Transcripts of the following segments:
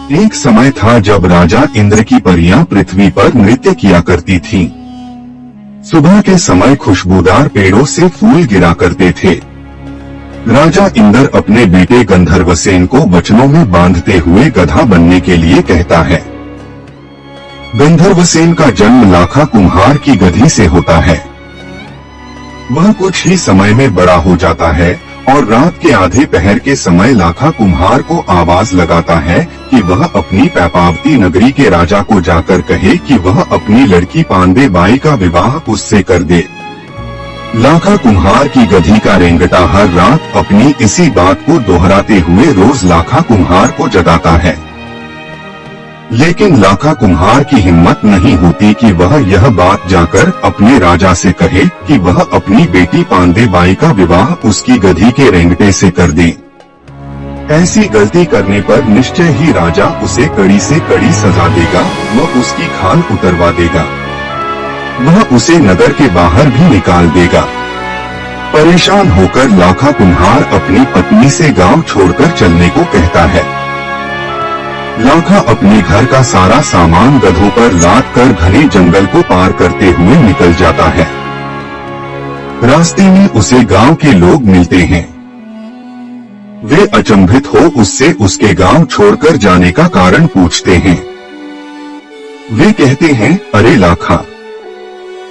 एक समय था जब राजा इंद्र की परियां पृथ्वी पर नृत्य किया करती थीं। सुबह के समय खुशबूदार पेड़ों से फूल गिरा करते थे। राजा इंद्र अपने बेटे गंधर्वसेन को वचनों में बांधते हुए गधा बनने के लिए कहता है। गंधर्वसेन का जन्म लाखा कुम्हार की गधी से होता है। वह कुछ ही समय में बड़ा हो जाता है और रात के आधे पहर के समय लाखा कुम्हार को आवाज लगाता है कि वह अपनी पैपावती नगरी के राजा को जाकर कहे कि वह अपनी लड़की पांडे बाई का विवाह उससे कर दे। लाखा कुम्हार की गधी का रेंगटा हर रात अपनी इसी बात को दोहराते हुए रोज लाखा कुम्हार को जगाता है, लेकिन लाखा कुम्हार की हिम्मत नहीं होती कि वह यह बात जाकर अपने राजा से कहे कि वह अपनी बेटी पांडे बाई का विवाह उसकी गधी के रेंगटे से कर दे। ऐसी गलती करने पर निश्चय ही राजा उसे कड़ी से कड़ी सजा देगा, वह उसकी खाल उतरवा देगा, वह उसे नगर के बाहर भी निकाल देगा। परेशान होकर लाखा कुम्हार अपनी पत्नी से गांव छोड़कर चलने को कहता है। लाखा अपने घर का सारा सामान गधों पर लाद कर घने जंगल को पार करते हुए निकल जाता है। रास्ते में उसे गांव के लोग मिलते हैं। वे अचंभित हो उससे उसके गांव छोड़कर जाने का कारण पूछते हैं। वे कहते हैं, अरे लाखा,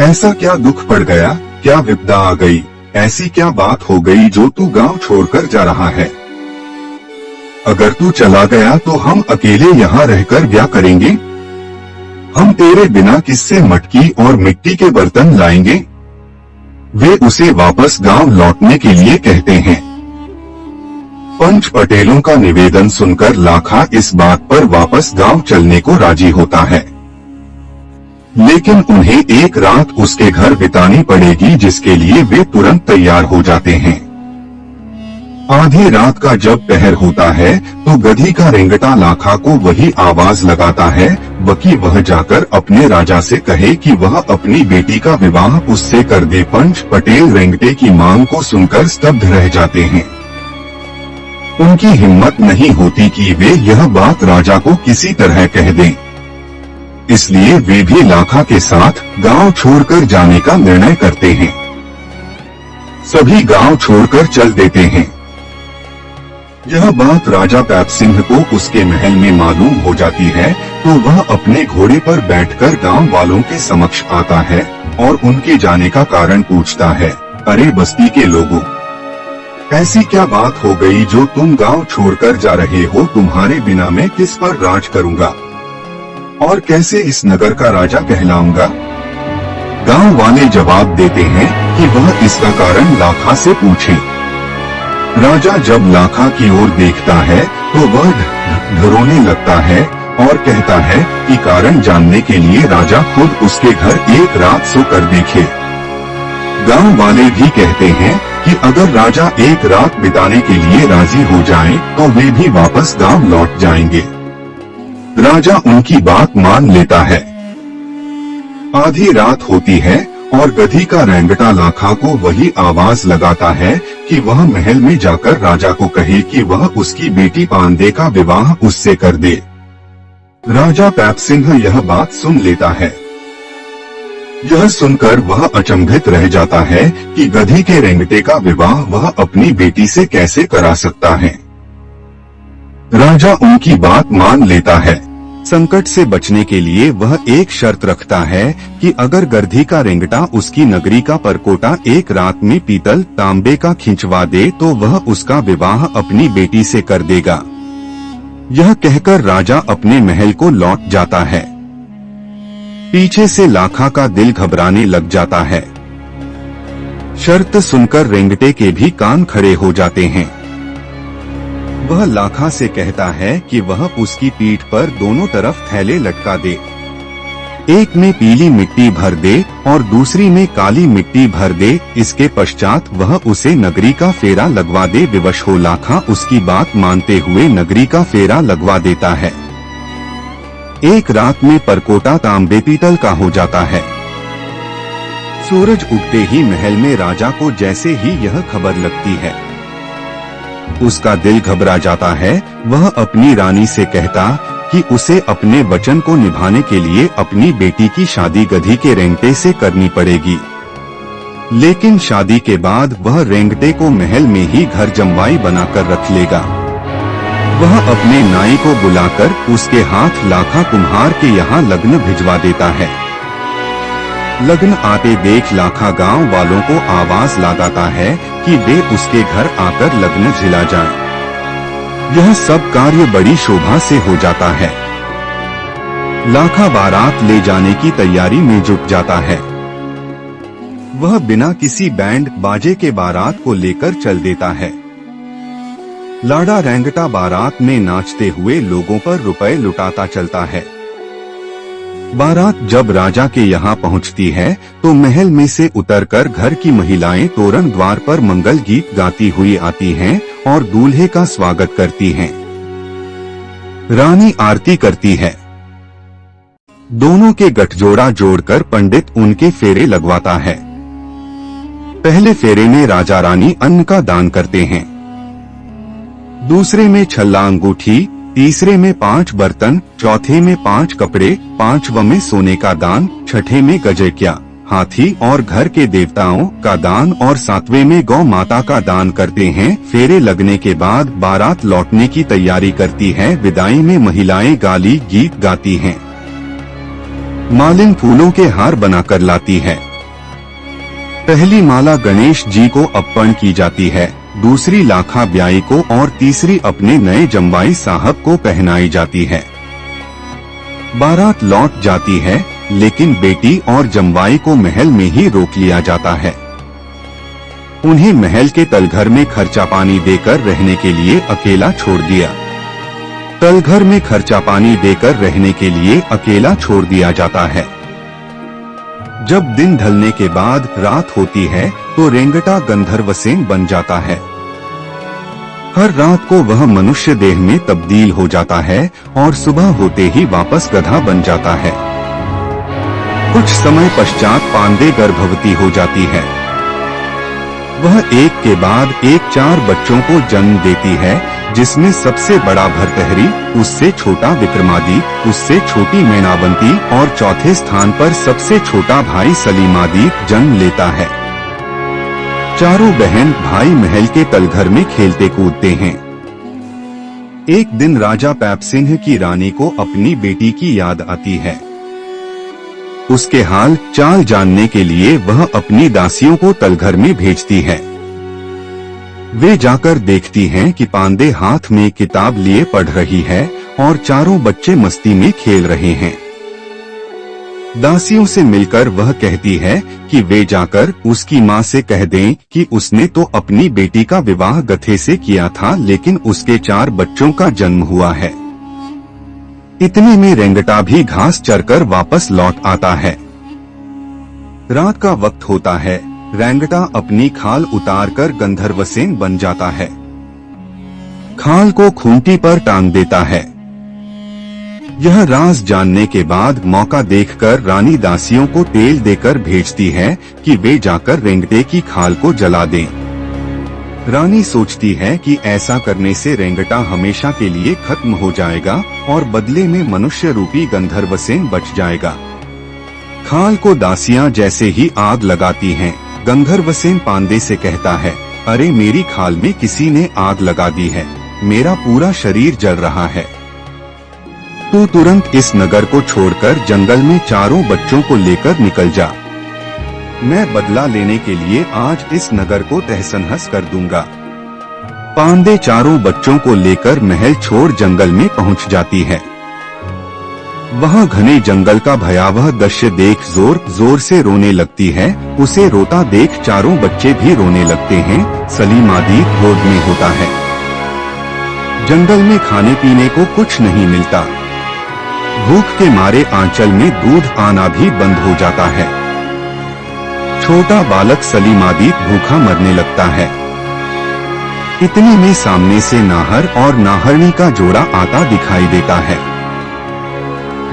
ऐसा क्या दुख पड़ गया, क्या विपदा आ गई, ऐसी क्या बात हो गई जो तू गांव छोड़कर जा रहा है? अगर तू चला गया तो हम अकेले यहाँ रहकर क्या करेंगे? हम तेरे बिना किससे मटकी और मिट्टी के बर्तन लाएंगे? वे उसे वापस गांव लौटने के लिए कहते हैं। पंच पटेलों का निवेदन सुनकर लाखा इस बात पर वापस गांव चलने को राजी होता है, लेकिन उन्हें एक रात उसके घर बितानी पड़ेगी, जिसके लिए वे तुरंत तैयार हो जाते हैं। आधी रात का जब पहर होता है तो गधी का रेंगटा लाखा को वही आवाज लगाता है कि वह जाकर अपने राजा से कहे कि वह अपनी बेटी का विवाह उससे कर दे। पंच पटेल रेंगटे की मांग को सुनकर स्तब्ध रह जाते हैं। उनकी हिम्मत नहीं होती कि वे यह बात राजा को किसी तरह कह दें, इसलिए वे भी लाखा के साथ गांव छोड़कर जाने का निर्णय करते हैं। सभी गांव छोड़कर चल देते हैं। यह बात राजा पैप सिंह को उसके महल में मालूम हो जाती है तो वह अपने घोड़े पर बैठकर गांव वालों के समक्ष आता है और उनके जाने का कारण पूछता है। अरे बस्ती के लोगों, ऐसी क्या बात हो गई जो तुम गांव छोड़कर जा रहे हो? तुम्हारे बिना मैं किस पर राज करूंगा और कैसे इस नगर का राजा कहलाऊंगा? गांव वाले जवाब देते हैं कि वह इसका कारण लाखा से पूछे। राजा जब लाखा की ओर देखता है तो वह ढरोने लगता है और कहता है कि कारण जानने के लिए राजा खुद उसके घर एक रात सोकर देखे। गांव वाले भी कहते हैं कि अगर राजा एक रात बिताने के लिए राजी हो जाएं, तो वे भी वापस गांव लौट जाएंगे। राजा उनकी बात मान लेता है। आधी रात होती है और गधी का रेंगटा लाखा को वही आवाज लगाता है कि वह महल में जाकर राजा को कहे कि वह उसकी बेटी पांडे का विवाह उससे कर दे। राजा पैप सिंह यह बात सुन लेता है। यह सुनकर वह अचंभित रह जाता है कि गधी के रेंगटे का विवाह वह अपनी बेटी से कैसे करा सकता है। राजा उनकी बात मान लेता है। संकट से बचने के लिए वह एक शर्त रखता है कि अगर गधी का रेंगटा उसकी नगरी का परकोटा एक रात में पीतल तांबे का खिंचवा दे तो वह उसका विवाह अपनी बेटी से कर देगा। यह कहकर राजा अपने महल को लौट जाता है। पीछे से लाखा का दिल घबराने लग जाता है। शर्त सुनकर रेंगटे के भी कान खड़े हो जाते हैं। वह लाखा से कहता है कि वह उसकी पीठ पर दोनों तरफ थैले लटका दे, एक में पीली मिट्टी भर दे और दूसरी में काली मिट्टी भर दे। इसके पश्चात वह उसे नगरी का फेरा लगवा दे। विवश हो लाखा उसकी बात मानते हुए नगरी का फेरा लगवा देता है। एक रात में परकोटा तांबे पीतल का हो जाता है। सूरज उगते ही महल में राजा को जैसे ही यह खबर लगती है, उसका दिल घबरा जाता है। वह अपनी रानी से कहता कि उसे अपने वचन को निभाने के लिए अपनी बेटी की शादी गधी के रेंगटे से करनी पड़ेगी। लेकिन शादी के बाद वह रेंगटे को महल में ही घर जमवाई बनाकर रख लेगा। वह अपने नाई को बुलाकर उसके हाथ लाखा कुम्हार के यहाँ लग्न भिजवा देता है। लग्न आते देख लाखा गांव वालों को आवाज लगाता है कि वे उसके घर आकर लग्न झिला जाएं। यह सब कार्य बड़ी शोभा से हो जाता है। लाखा बारात ले जाने की तैयारी में जुट जाता है। वह बिना किसी बैंड बाजे के बारात को लेकर चल देता है। लाड़ा रेंगटा बारात में नाचते हुए लोगों पर रुपए लुटाता चलता है। बारात जब राजा के यहाँ पहुँचती है तो महल में से उतरकर घर की महिलाएं तोरण द्वार पर मंगल गीत गाती हुई आती हैं और दूल्हे का स्वागत करती हैं। रानी आरती करती है। दोनों के गठजोड़ा जोड़कर पंडित उनके फेरे लगवाता है। पहले फेरे में राजा रानी अन्न का दान करते हैं, दूसरे में छल्ला अंगूठी, तीसरे में 5 बर्तन, चौथे में 5 कपड़े, 5वें में सोने का दान, छठे में गजेकिया हाथी और घर के देवताओं का दान और 7वें में गौ माता का दान करते हैं। फेरे लगने के बाद बारात लौटने की तैयारी करती है। विदाई में महिलाएं गाली गीत गाती हैं। मालिन फूलों के हार बनाकर लाती है। पहली माला गणेश जी को अर्पण की जाती है, दूसरी लाखा ब्याई को और तीसरी अपने नए जमवाई साहब को पहनाई जाती है। बारात लौट जाती है, लेकिन बेटी और जमवाई को महल में ही रोक लिया जाता है। उन्हें महल के तलघर में खर्चा पानी देकर रहने के लिए अकेला छोड़ दिया। तलघर में खर्चा पानी देकर रहने के लिए अकेला छोड़ दिया जाता है। जब दिन ढलने के बाद रात होती है तो रेंगटा गंधर्वसेन बन जाता है। हर रात को वह मनुष्य देह में तब्दील हो जाता है और सुबह होते ही वापस गधा बन जाता है। कुछ समय पश्चात पांडे गर्भवती हो जाती है। वह एक के बाद एक 4 बच्चों को जन्म देती है, जिसमें सबसे बड़ा भर्तहरी, उससे छोटा विक्रमादित्य, उससे छोटी मैनावंती और चौथे स्थान पर सबसे छोटा भाई सलीमादित्य जन्म लेता है। चारों बहन भाई महल के तलघर में खेलते कूदते हैं। एक दिन राजा पैप सिंह की रानी को अपनी बेटी की याद आती है। उसके हाल चाल जानने के लिए वह अपनी दासियों को तलघर में भेजती है। वे जाकर देखती हैं कि पांडे हाथ में किताब लिए पढ़ रही है और चारों बच्चे मस्ती में खेल रहे हैं। दासियों से मिलकर वह कहती है कि वे जाकर उसकी माँ से कह दें कि उसने तो अपनी बेटी का विवाह गधे से किया था, लेकिन उसके 4 बच्चों का जन्म हुआ है। इतने में रेंगटा भी घास चरकर वापस लौट आता है। रात का वक्त होता है। रेंगटा अपनी खाल उतारकर गंधर्वसेन बन जाता है। खाल को खूंटी पर टांग देता है। यह राज जानने के बाद मौका देखकर रानी दासियों को तेल देकर भेजती है कि वे जाकर रेंगटे की खाल को जला दें। रानी सोचती है कि ऐसा करने से रेंगटा हमेशा के लिए खत्म हो जाएगा और बदले में मनुष्य रूपी गंधर्वसेन बच जाएगा। खाल को दासियां जैसे ही आग लगाती हैं, गंधर्वसेन पांडे से कहता है, अरे मेरी खाल में किसी ने आग लगा दी है, मेरा पूरा शरीर जल रहा है। तू तुरंत इस नगर को छोड़कर जंगल में चारों बच्चों को लेकर निकल जा। मैं बदला लेने के लिए आज इस नगर को तहस-नहस कर दूंगा। पांडे चारों बच्चों को लेकर महल छोड़ जंगल में पहुंच जाती है। वहां घने जंगल का भयावह दृश्य देख जोर जोर से रोने लगती है। उसे रोता देख चारों बच्चे भी रोने लगते हैं। सलीमादित्य गोद में होता है। जंगल में खाने पीने को कुछ नहीं मिलता। भूख के मारे आंचल में दूध आना भी बंद हो जाता है। छोटा बालक सलीमादित्य भूखा मरने लगता है। इतने में सामने से नाहर और नाहरनी का जोड़ा आता दिखाई देता है।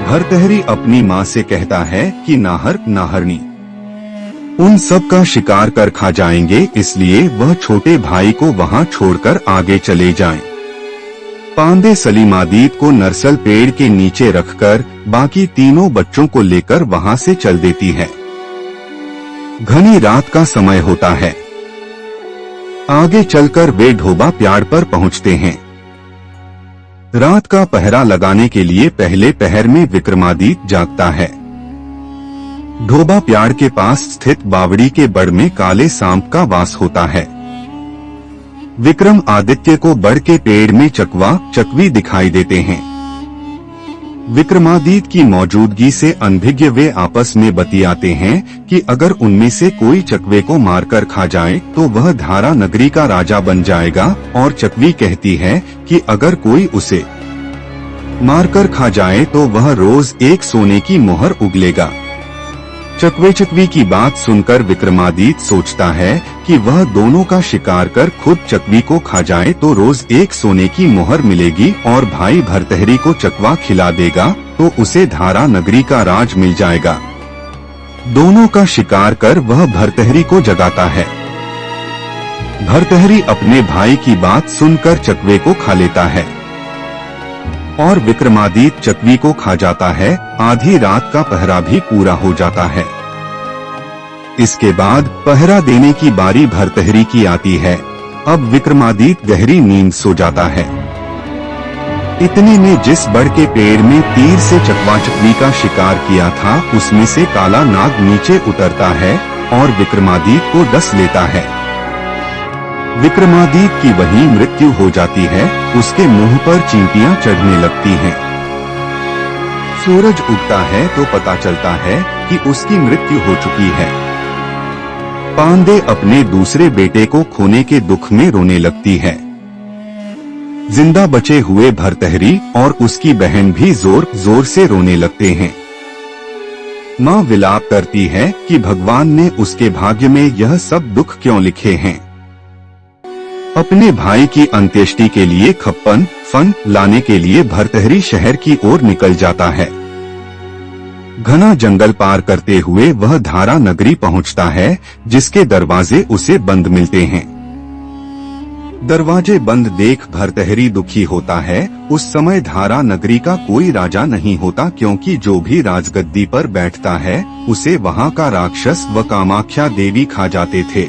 भर्तहरी अपनी माँ से कहता है कि नाहर नाहरनी उन सब का शिकार कर खा जाएंगे, इसलिए वह छोटे भाई को वहाँ छोड़कर आगे चले जाएं। पांडे सलीमादीद को नरसल पेड़ के नीचे रखकर बाकी तीनों बच्चों को लेकर वहां से चल देती है। घनी रात का समय होता है। आगे चलकर वे ढोबा प्याड़ पर पहुंचते हैं। रात का पहरा लगाने के लिए पहले पहर में विक्रमादित्य जागता है। ढोबा प्याड़ के पास स्थित बावड़ी के बड़ में काले सांप का वास होता है। विक्रम आदित्य को बड़ के पेड़ में चकवा चकवी दिखाई देते हैं। विक्रमादित्य की मौजूदगी से अनभिज्ञ वे आपस में बतियाते हैं कि अगर उनमें से कोई चकवे को मारकर खा जाए तो वह धारा नगरी का राजा बन जाएगा, और चकवी कहती है कि अगर कोई उसे मारकर खा जाए तो वह रोज एक सोने की मोहर उगलेगा। चकवे चकवी की बात सुनकर विक्रमादित्य सोचता है कि वह दोनों का शिकार कर खुद चकवी को खा जाए तो रोज एक सोने की मोहर मिलेगी, और भाई भरतहरी को चकवा खिला देगा तो उसे धारा नगरी का राज मिल जाएगा। दोनों का शिकार कर वह भरतहरी को जगाता है। भरतहरी अपने भाई की बात सुनकर चकवे को खा लेता है और विक्रमादित्य चकवी को खा जाता है। आधी रात का पहरा भी पूरा हो जाता है। इसके बाद पहरा देने की बारी भरतहरी की आती है। अब विक्रमादित्य गहरी नींद सो जाता है। इतने में जिस बड़ के पेड़ में तीर से चकवा चकवी का शिकार किया था उसमें से काला नाग नीचे उतरता है और विक्रमादित्य को डस लेता है। विक्रमादित्य की वहीं मृत्यु हो जाती है। उसके मुंह पर चींटियां चढ़ने लगती हैं। सूरज उगता है तो पता चलता है कि उसकी मृत्यु हो चुकी है। पांडे अपने दूसरे बेटे को खोने के दुख में रोने लगती है। जिंदा बचे हुए भरतहरी और उसकी बहन भी जोर जोर से रोने लगते हैं। माँ विलाप करती है कि भगवान ने उसके भाग्य में यह सब दुख क्यों लिखे हैं। अपने भाई की अंत्येष्टि के लिए खप्पन फन लाने के लिए भरतहरी शहर की ओर निकल जाता है। घना जंगल पार करते हुए वह धारा नगरी पहुंचता है, जिसके दरवाजे उसे बंद मिलते हैं। दरवाजे बंद देख भरतहरी दुखी होता है। उस समय धारा नगरी का कोई राजा नहीं होता, क्योंकि जो भी राजगद्दी पर बैठता है उसे वहां का राक्षस व कामाख्या देवी खा जाते थे।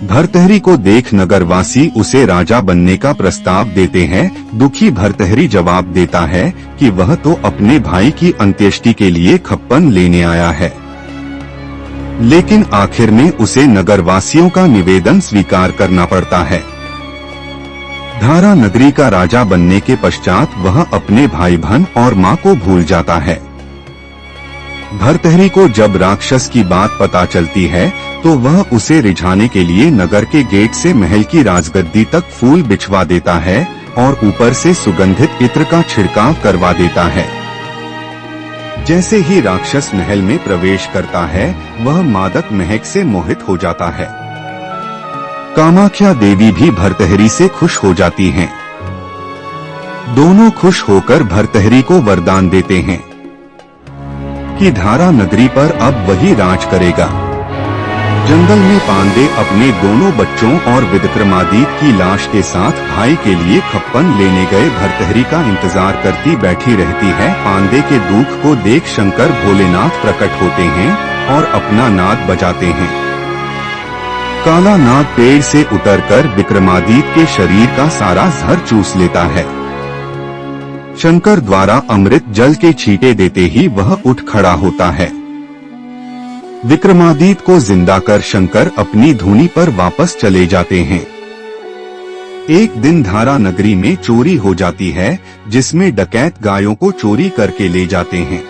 भरतहरी को देख नगरवासी उसे राजा बनने का प्रस्ताव देते हैं। दुखी भरतहरी जवाब देता है कि वह तो अपने भाई की अंत्येष्टि के लिए खप्पन लेने आया है, लेकिन आखिर में उसे नगरवासियों का निवेदन स्वीकार करना पड़ता है। धारा नगरी का राजा बनने के पश्चात वह अपने भाई बहन और मां को भूल जाता है। भरतहरी को जब राक्षस की बात पता चलती है तो वह उसे रिझाने के लिए नगर के गेट से महल की राजगद्दी तक फूल बिछवा देता है और ऊपर से सुगंधित इत्र का छिड़काव करवा देता है। जैसे ही राक्षस महल में प्रवेश करता है वह मादक महक से मोहित हो जाता है। कामाख्या देवी भी भरतहरी से खुश हो जाती हैं। दोनों खुश होकर भरतहरी को वरदान देते हैं कि धारा नगरी पर अब वही राज करेगा। जंगल में पांडे अपने दोनों बच्चों और विक्रमादित्य की लाश के साथ भाई के लिए खप्पन लेने गए भरतहरी का इंतजार करती बैठी रहती है। पांडे के दुख को देख शंकर भोलेनाथ प्रकट होते हैं और अपना नाद बजाते हैं। काला नाग पेड़ से उतरकर विक्रमादित्य के शरीर का सारा जहर चूस लेता है। शंकर द्वारा अमृत जल के छींटे देते ही वह उठ खड़ा होता है। विक्रमादित्य को जिंदा कर शंकर अपनी धुनी पर वापस चले जाते हैं। एक दिन धारा नगरी में चोरी हो जाती है, जिसमें डकैत गायों को चोरी करके ले जाते हैं।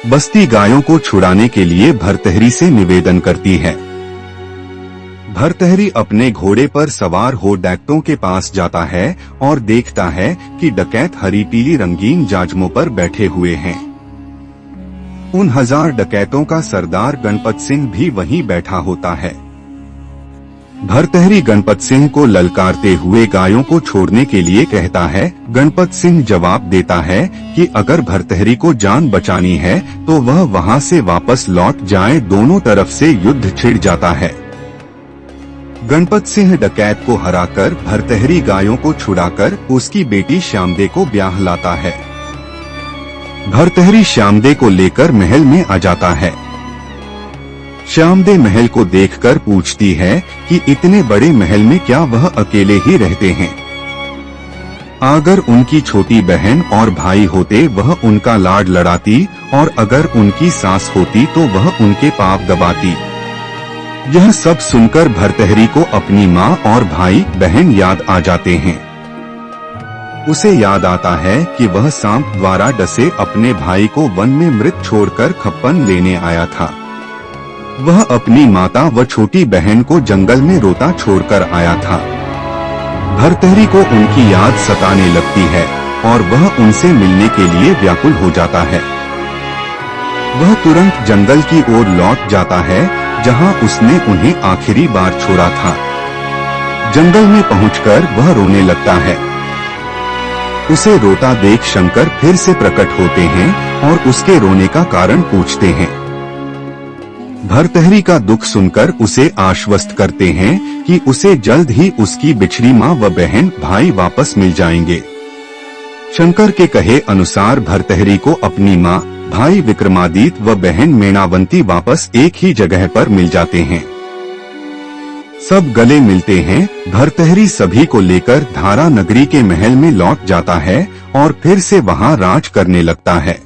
बस्ती गायों को छुड़ाने के लिए भरतहरी से निवेदन करती है। भरतहरी अपने घोड़े पर सवार हो डकैतों के पास जाता है और देखता है कि डकैत हरी पीली रंगीन जाजमों पर बैठे हुए हैं। उन 1000 डकैतों का सरदार गणपत सिंह भी वहीं बैठा होता है। भरतहरी गणपत सिंह को ललकारते हुए गायों को छोड़ने के लिए कहता है। गणपत सिंह जवाब देता है कि अगर भरतहरी को जान बचानी है तो वह वहां से वापस लौट जाए। दोनों तरफ से युद्ध छिड़ जाता है। गणपत सिंह डकैत को हराकर भरतहरी गायों को छुड़ाकर उसकी बेटी श्यामदे को ब्याह लाता है। भरतहरी श्यामदे को लेकर महल में आ जाता है। श्यामदे महल को देखकर पूछती है कि इतने बड़े महल में क्या वह अकेले ही रहते हैं? अगर उनकी छोटी बहन और भाई होते वह उनका लाड लड़ाती, और अगर उनकी सास होती तो वह उनके पाप दबाती। यह सब सुनकर भरतहरी को अपनी माँ और भाई बहन याद आ जाते हैं। उसे याद आता है कि वह सांप द्वारा डसे अपने भाई को वन में मृत छोड़कर खप्पन लेने आया था। वह अपनी माता व छोटी बहन को जंगल में रोता छोड़कर आया था। भरतहरी को उनकी याद सताने लगती है और वह उनसे मिलने के लिए व्याकुल हो जाता है। वह तुरंत जंगल की ओर लौट जाता है जहां उसने उन्हें आखिरी बार छोड़ा था। जंगल में पहुंचकर वह रोने लगता है। उसे रोता देख शंकर फिर से प्रकट होते हैं और उसके रोने का कारण पूछते हैं। भरतहरी का दुख सुनकर उसे आश्वस्त करते हैं कि उसे जल्द ही उसकी बिछड़ी माँ व बहन भाई वापस मिल जाएंगे। शंकर के कहे अनुसार भरतहरी को अपनी माँ, भाई विक्रमादित्य व बहन मेणावंती वापस एक ही जगह पर मिल जाते हैं। सब गले मिलते हैं। भरतहरी सभी को लेकर धारा नगरी के महल में लौट जाता है और फिर से वहां राज करने लगता है।